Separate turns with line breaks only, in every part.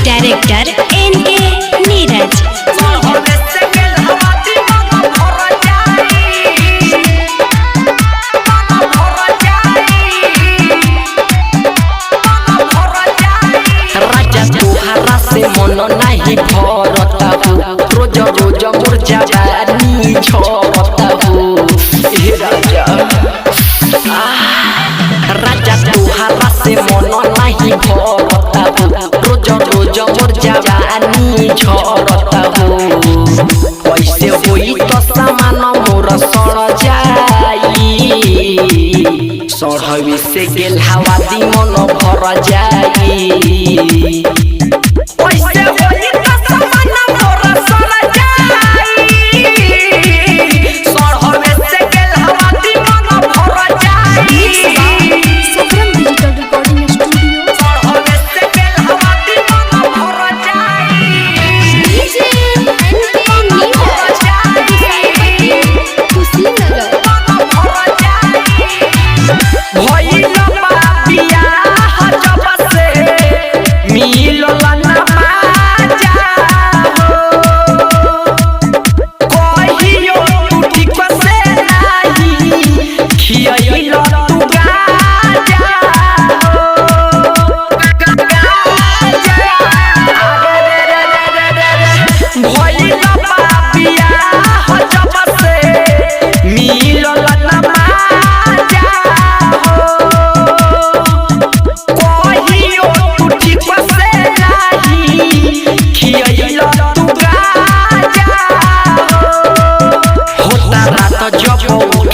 Director NK. Neeraj.
मन नहीं भरता रोज रोज मोर जवानी झरता हे राजा राजा तोहरा से मन नहीं भरता रोज रोज मोर जवानी झरता कैसे होई तो सामान मोर सड़ जाई सड़वे से गेल हवा दी मन भर जाई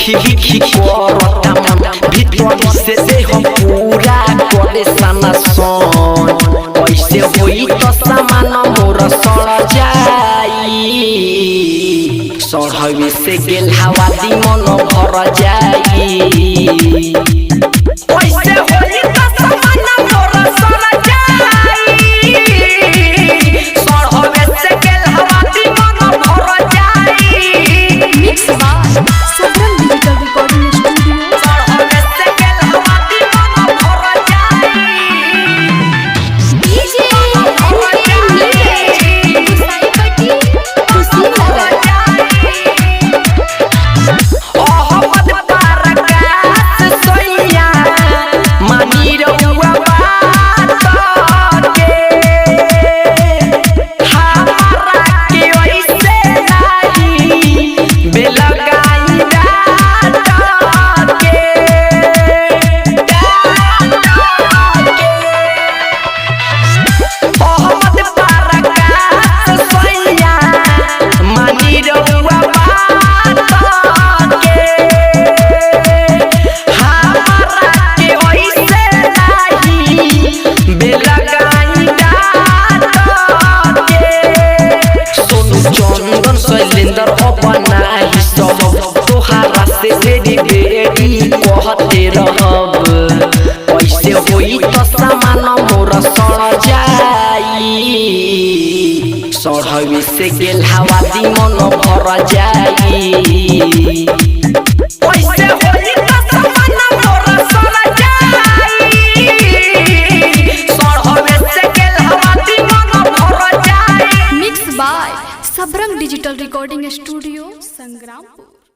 खिखी करता मन भीतर से देह पूरा करे सना सन कैसे होई तो सामान मोर सड़ जाई सड़वे से गेल हवा दी मन भर जाई कैसे होई तो सामान मोर सड़ जाई सड़वे से गेल हवा दी मन भर जाई
mix by Sabrang digital recording studio. DJ N K. Neeraj Gusaipatti Kushinagar. तोहरा से बेरी बेरी कहते रहब कैसे होई तो सामान मोर सड़ जाई सड़वे से गेल हवा दी मन भर जाई कैसे होई तो सामान मोर सड़ जाई सड़वे से गेल हवा दी मन भर जाई। Mix by Sabrang digital recording studio Sangrampur.